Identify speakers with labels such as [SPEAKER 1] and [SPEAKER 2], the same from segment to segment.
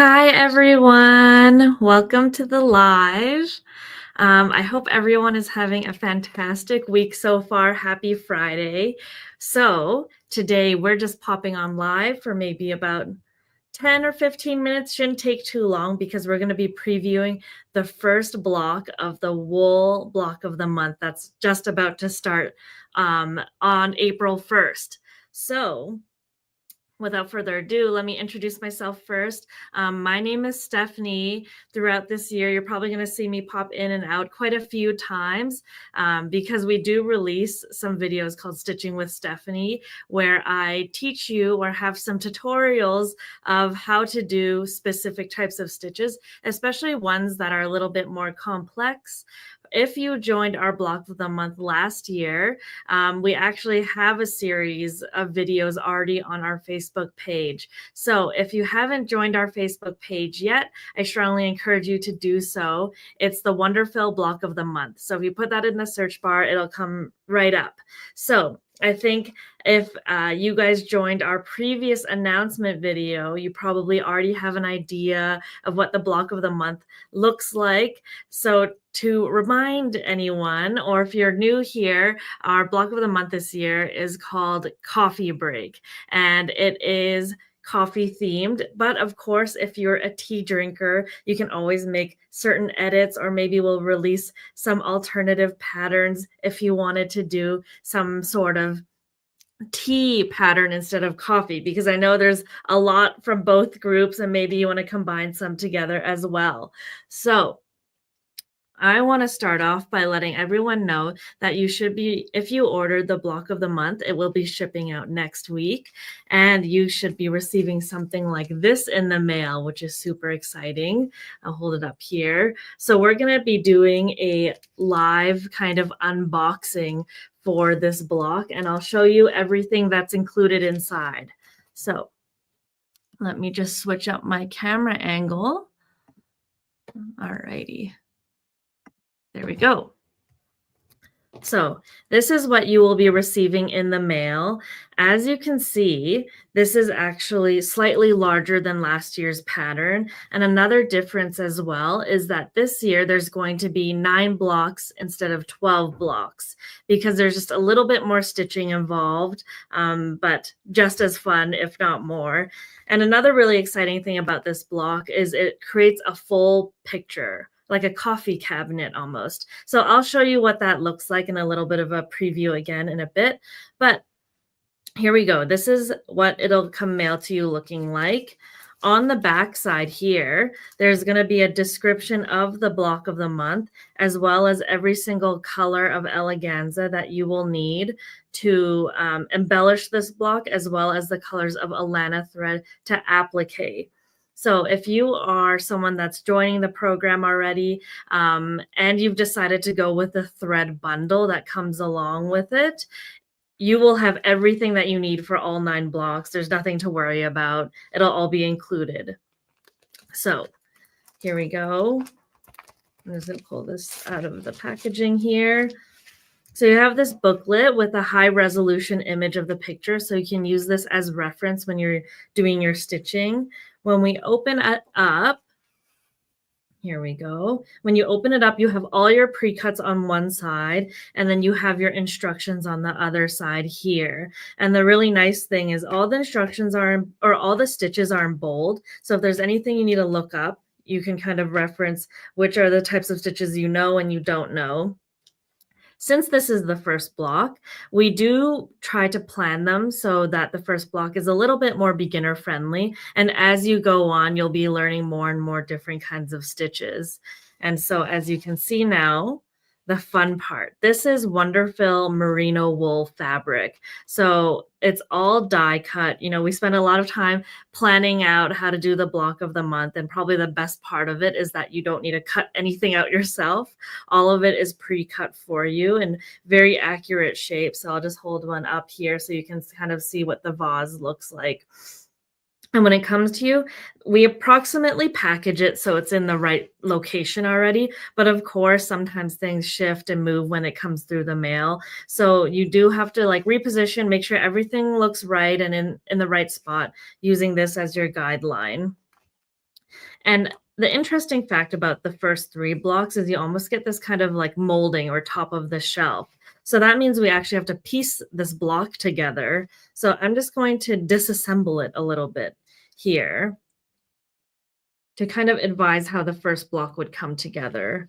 [SPEAKER 1] Hi, everyone. Welcome to the live. I hope everyone is having a fantastic week so far. Happy Friday. So today we're just popping on live for maybe about 10 or 15 minutes. Shouldn't take too long because we're going to be previewing the first block of the wool block of the month that's just about to start on April 1st. So without further ado, let me introduce myself first. My name is Stephanie. Throughout this year, you're probably going to see me pop in and out quite a few times because we do release some videos called Stitching with Stephanie, where I teach you or have some tutorials of how to do specific types of stitches, especially ones that are a little bit more complex. If you joined our block of the month last year, we actually have a series of videos already on our Facebook page. So if you haven't joined our Facebook page yet, I strongly encourage you to do so. It's the WonderFil Block of the Month. So if you put that in the search bar, it'll come right up. So I think if you guys joined our previous announcement video, you probably already have an idea of what the block of the month looks like. So to remind anyone, or if you're new here, our block of the month this year is called Coffee Break, and it is coffee themed. But of course, if you're a tea drinker, you can always make certain edits, or maybe we'll release some alternative patterns if you wanted to do some sort of tea pattern instead of coffee, because I know there's a lot from both groups and maybe you want to combine some together as well. So I want to start off by letting everyone know that you should be, if you ordered the block of the month, it will be shipping out next week. And you should be receiving something like this in the mail, which is super exciting. I'll hold it up here. So we're going to be doing a live kind of unboxing for this block, and I'll show you everything that's included inside. So let me just switch up my camera angle. All righty. There we go. So this is what you will be receiving in the mail. As you can see, this is actually slightly larger than last year's pattern. And another difference as well is that this year there's going to be 9 blocks instead of 12 blocks because there's just a little bit more stitching involved, but just as fun, if not more. And another really exciting thing about this block is it creates a full picture, like a coffee cabinet almost. So I'll show you what that looks like in a little bit of a preview again in a bit. But here we go. This is what it'll come mail to you looking like. On the back side here, there's going to be a description of the block of the month, as well as every single color of eleganza that you will need to embellish this block, as well as the colors of Alana thread to applique. So if you are someone that's joining the program already and you've decided to go with the thread bundle that comes along with it, you will have everything that you need for all 9 blocks. There's nothing to worry about. It'll all be included. So here we go. I'm just going to pull this out of the packaging here. So you have this booklet with a high resolution image of the picture, so you can use this as reference when you're doing your stitching. When we open it up, here we go. When you open it up, you have all your pre-cuts on one side, and then you have your instructions on the other side here. And the really nice thing is all the instructions are, or all the stitches are in bold. So if there's anything you need to look up, you can kind of reference which are the types of stitches you know and you don't know. Since this is the first block, we do try to plan them so that the first block is a little bit more beginner friendly. And as you go on, you'll be learning more and more different kinds of stitches. And so as you can see now, the fun part, this is WonderFil merino wool fabric. So it's all die cut. You know, we spend a lot of time planning out how to do the block of the month. And probably the best part of it is that you don't need to cut anything out yourself. All of it is pre-cut for you in very accurate shape. So I'll just hold one up here so you can kind of see what the vase looks like. And when it comes to you, we approximately package it so it's in the right location already. But of course, sometimes things shift and move when it comes through the mail. So you do have to like reposition, make sure everything looks right and in the right spot using this as your guideline. And the interesting fact about the first 3 blocks is you almost get this kind of like molding or top of the shelf. So that means we actually have to piece this block together. So I'm just going to disassemble it a little bit here to kind of advise how the first block would come together.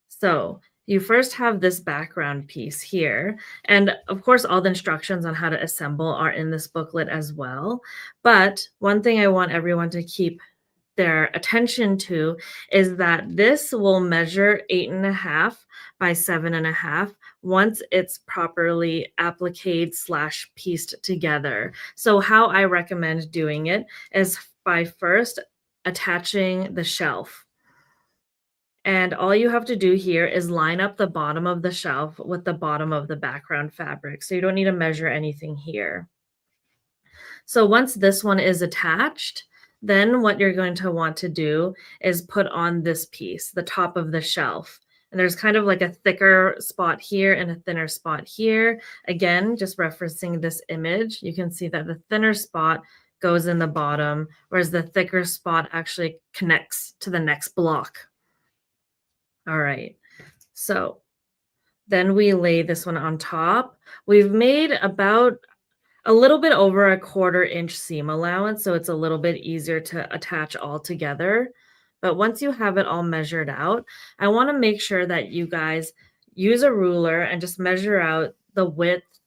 [SPEAKER 1] So you first have this background piece here. And of course, all the instructions on how to assemble are in this booklet as well. But one thing I want everyone to keep their attention to is that this will measure 8.5 by 7.5 once it's properly appliqued slash pieced together. So how I recommend doing it is by first attaching the shelf. And all you have to do here is line up the bottom of the shelf with the bottom of the background fabric. So you don't need to measure anything here. So once this one is attached, then what you're going to want to do is put on this piece, the top of the shelf. And there's kind of like a thicker spot here and a thinner spot here. Again, just referencing this image, you can see that the thinner spot goes in the bottom, whereas the thicker spot actually connects to the next block. All right, so then we lay this one on top. We've made about a little bit over a 1/4 inch seam allowance, so it's a little bit easier to attach all together. But once you have it all measured out, I wanna make sure that you guys use a ruler and just measure out the width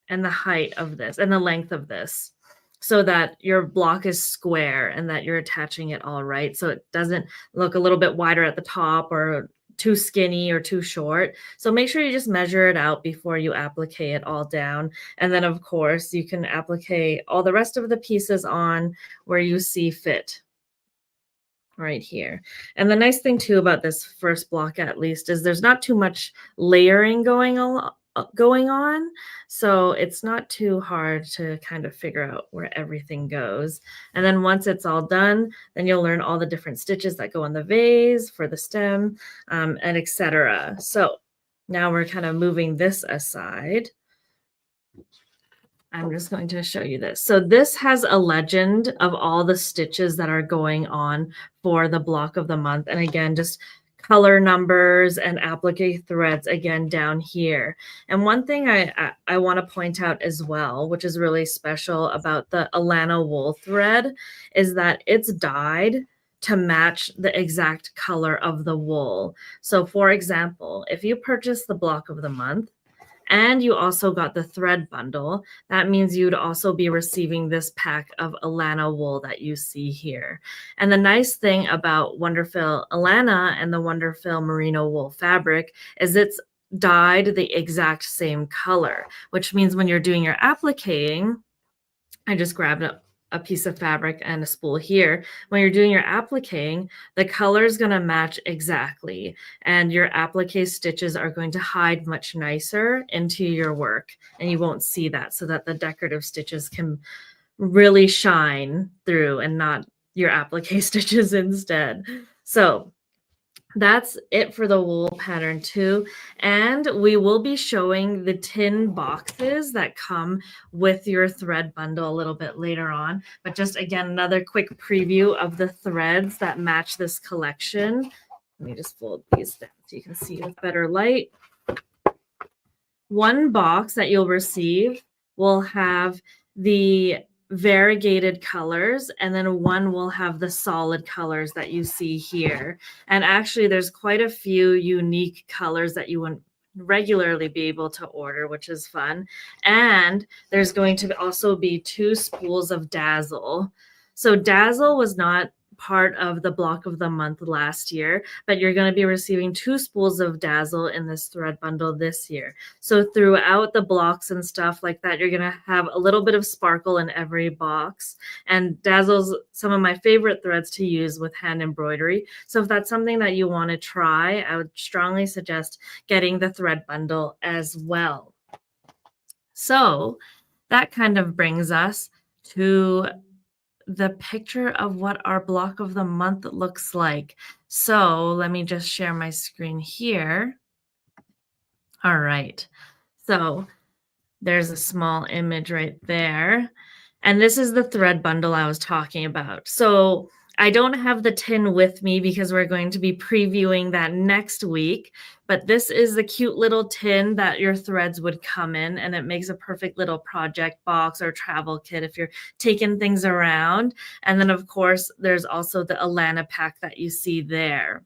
[SPEAKER 1] and the height of this and the length of this so that your block is square and that you're attaching it all right, so it doesn't look a little bit wider at the top or too skinny or too short. So make sure you just measure it out before you applique it all down. And then of course you can applique all the rest of the pieces on where you see fit right here. And the nice thing too about this first block at least is there's not too much layering going on. So it's not too hard to kind of figure out where everything goes. And then once it's all done, then you'll learn all the different stitches that go on the vase for the stem, and etc. So now we're kind of moving this aside. I'm just going to show you this. So this has a legend of all the stitches that are going on for the block of the month. And again, just color numbers and applique threads again down here. And one thing I want to point out as well, which is really special about the Alana wool thread, is that it's dyed to match the exact color of the wool. So for example, if you purchase the block of the month, and you also got the thread bundle, that means you'd also be receiving this pack of Alana wool that you see here. And the nice thing about WonderFil Alana and the WonderFil merino wool fabric is it's dyed the exact same color, which means when you're doing your appliquing, I just grabbed a piece of fabric and a spool here. When you're doing your appliquing, the color is going to match exactly, and your applique stitches are going to hide much nicer into your work, and you won't see that, so that the decorative stitches can really shine through and not your applique stitches instead. So that's it for the wool pattern too. And we will be showing the tin boxes that come with your thread bundle a little bit later on. But just again, another quick preview of the threads that match this collection. Let me just fold these down so you can see with better light. One box that you'll receive will have the variegated colors, and then one will have the solid colors that you see here. And actually there's quite a few unique colors that you wouldn't regularly be able to order, which is fun. And there's going to also be 2 spools of Dazzle. So Dazzle was not part of the block of the month last year, but you're going to be receiving 2 spools of Dazzle in this thread bundle this year. So throughout the blocks and stuff like that, you're going to have a little bit of sparkle in every box. And Dazzle's some of my favorite threads to use with hand embroidery. So if that's something that you want to try, I would strongly suggest getting the thread bundle as well. So that kind of brings us to the picture of what our block of the month looks like. So let me just share my screen here. All right. So there's a small image right there. And this is the thread bundle I was talking about. So I don't have the tin with me because we're going to be previewing that next week, but this is the cute little tin that your threads would come in, and it makes a perfect little project box or travel kit if you're taking things around. And then, of course, there's also the Alana pack that you see there.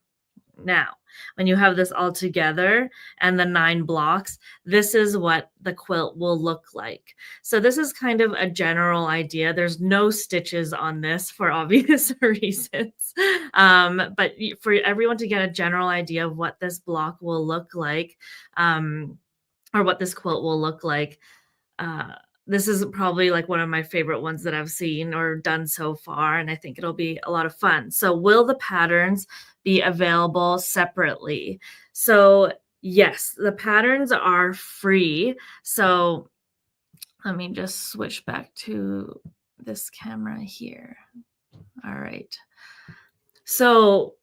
[SPEAKER 1] Now, when you have this all together and the 9 blocks, this is what the quilt will look like. So this is kind of a general idea. There's no stitches on this for obvious reasons. But for everyone to get a general idea of what this block will look like, or what this quilt will look like, uh, this is probably like one of my favorite ones that I've seen or done so far, and I think it'll be a lot of fun. So will the patterns be available separately? So yes, the patterns are free. So let me just switch back to this camera here. All right. So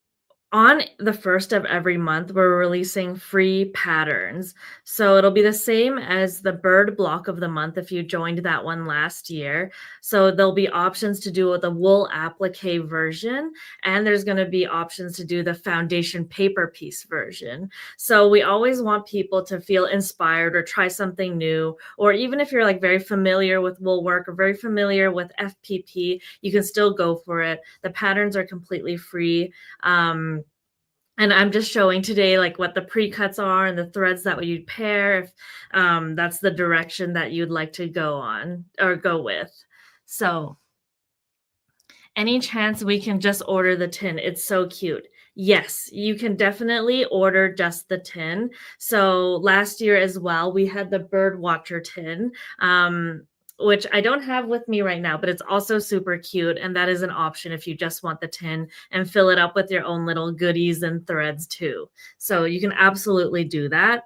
[SPEAKER 1] on the first of every month, we're releasing free patterns. So it'll be the same as the bird block of the month if you joined that one last year. So there'll be options to do the wool applique version, and there's going to be options to do the foundation paper piece version. So we always want people to feel inspired or try something new, or even if you're like very familiar with wool work or very familiar with FPP, you can still go for it. The patterns are completely free. And I'm just showing today like what the pre-cuts are and the threads that you'd pair if that's the direction that you'd like to go on or go with. So any chance we can just order the tin? It's so cute. Yes, you can definitely order just the tin. So last year as well, we had the bird watcher tin, which I don't have with me right now, but it's also super cute. And that is an option if you just want the tin and fill it up with your own little goodies and threads too. So you can absolutely do that.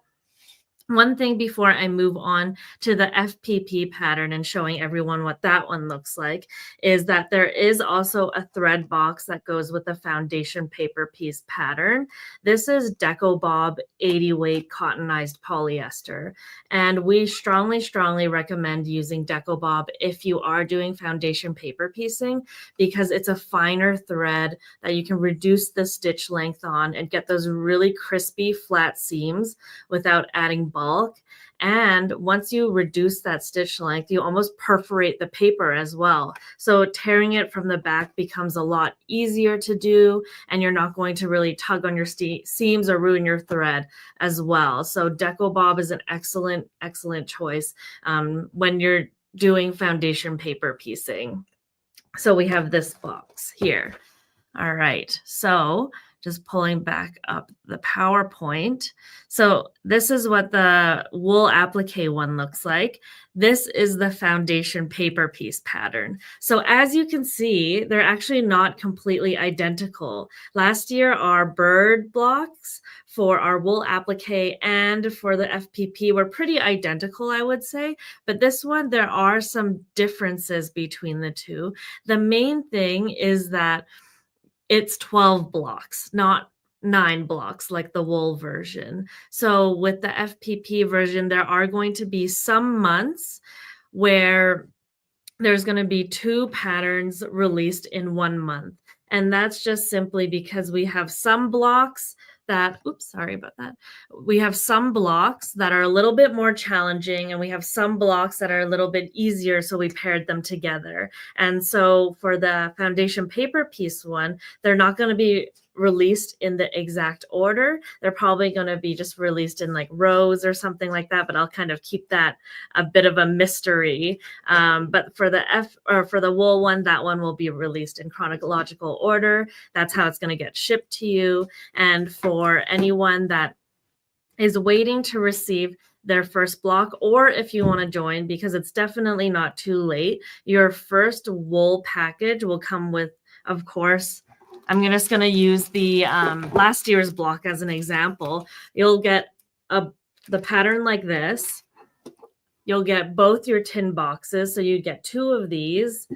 [SPEAKER 1] One thing before I move on to the FPP pattern and showing everyone what that one looks like is that there is also a thread box that goes with the foundation paper piece pattern. This is Deco Bob 80 weight cottonized polyester. And we strongly, strongly recommend using Deco Bob if you are doing foundation paper piecing because it's a finer thread that you can reduce the stitch length on and get those really crispy flat seams without adding bulk. And once you reduce that stitch length, you almost perforate the paper as well. So tearing it from the back becomes a lot easier to do, and you're not going to really tug on your seams or ruin your thread as well. So Deco Bob is an excellent, excellent choice when you're doing foundation paper piecing. So we have this box here. All right, so just pulling back up the PowerPoint. So this is what the wool applique one looks like. This is the foundation paper piece pattern. So as you can see, they're actually not completely identical. Last year, our bird blocks for our wool applique and for the FPP were pretty identical, I would say. But this one, there are some differences between the two. The main thing is that it's 12 blocks, not 9 blocks like the wool version. So with the FPP version, there are going to be some months where there's going to be 2 patterns released in 1 month. And that's just simply because we have some blocks that, oops, sorry about that. We have some blocks that are a little bit more challenging and we have some blocks that are a little bit easier. So we paired them together. And so for the foundation paper piece one, they're not going to be released in the exact order. They're probably going to be just released in like rows or something like that, but I'll kind of keep that a bit of a mystery. But for the wool one, that one will be released in chronological order. That's how it's going to get shipped to you. And for anyone that is waiting to receive their first block, or if you want to join, because it's definitely not too late, your first wool package will come with, of course, I'm just going to use the last year's block as an example. You'll get the pattern like this. You'll get both your tin boxes. So you get 2 of these,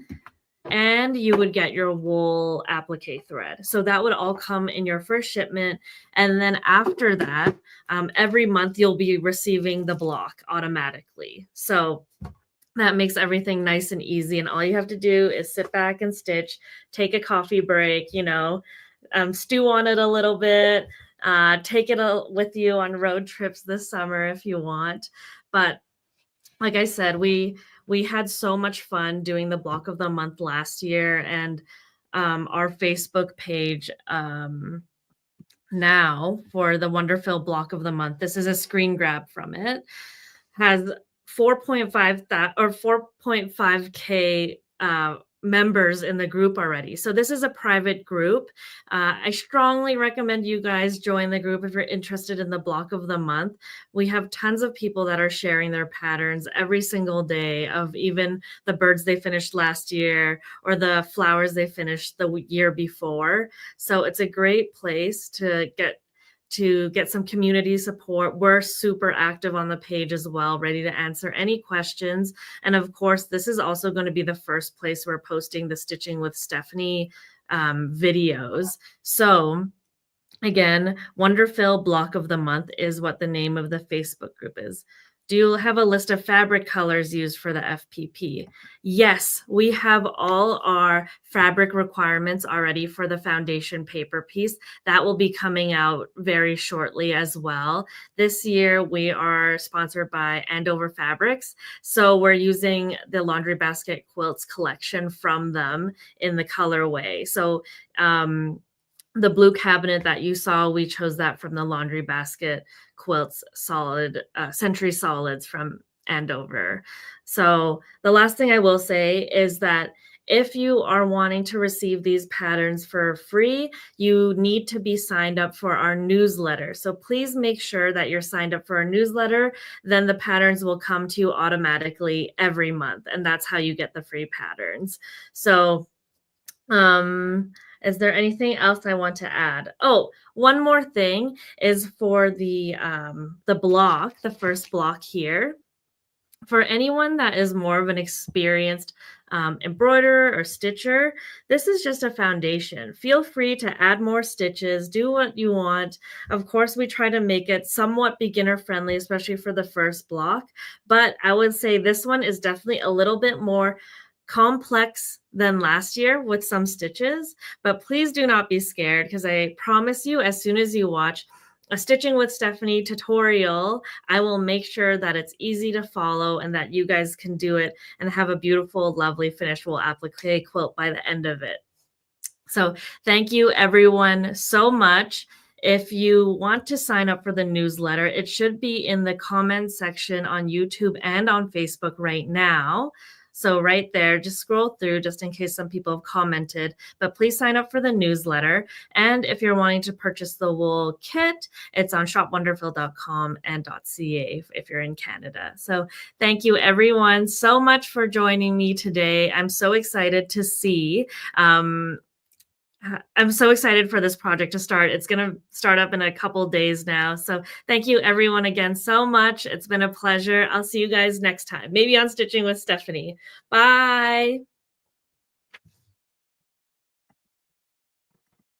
[SPEAKER 1] and you would get your wool applique thread. So that would all come in your first shipment. And then after that, every month you'll be receiving the block automatically. So That makes everything nice and easy, and all you have to do is sit back and stitch, take a coffee break, stew on it a little bit, take it with you on road trips this summer if you want. But like I said, we had so much fun doing the block of the month last year, and our Facebook page now for the WonderFil block of the month. This is a screen grab from it. Has 4.5K members in the group already. So this is a private group. I strongly recommend you guys join the group if you're interested in the block of the month. We have tons of people that are sharing their patterns every single day of even the birds they finished last year or the flowers they finished the year before. So it's a great place to get some community support. We're super active on the page as well, ready to answer any questions. And of course, this is also going to be the first place we're posting the Stitching with Stephanie videos. So again, WonderFil Block of the Month is what the name of the Facebook group is. Do you have a list of fabric colors used for the FPP? Yes, we have all our fabric requirements already for the foundation paper piece. That will be coming out very shortly as well. This year, we are sponsored by Andover Fabrics. So we're using the Laundry Basket Quilts collection from them in the colorway. So the blue cabinet that you saw, we chose that from the Laundry Basket Quilts Century Solids from Andover. So the last thing I will say is that if you are wanting to receive these patterns for free, you need to be signed up for our newsletter. So please make sure that you're signed up for our newsletter. Then the patterns will come to you automatically every month. And that's how you get the free patterns. So is there anything else I want to add? Oh, one more thing is for the block, the first block here. For anyone that is more of an experienced embroiderer or stitcher, this is just a foundation. Feel free to add more stitches, do what you want. Of course, we try to make it somewhat beginner friendly, especially for the first block. But I would say this one is definitely a little bit more complex than last year with some stitches, but please do not be scared because I promise you, as soon as you watch a Stitching with Stephanie tutorial, I will make sure that it's easy to follow and that you guys can do it and have a beautiful, lovely finishable applique quilt by the end of it. So thank you everyone so much. If you want to sign up for the newsletter, it should be in the comments section on YouTube and on Facebook right now. So right there, just scroll through just in case some people have commented, but please sign up for the newsletter. And if you're wanting to purchase the wool kit, it's on shopwonderfil.com and .ca if you're in Canada. So thank you everyone so much for joining me today. I'm so excited to see I'm so excited for this project to start. It's going to start up in a couple days now. So thank you everyone again so much. It's been a pleasure. I'll see you guys next time, maybe on Stitching with Stephanie. Bye.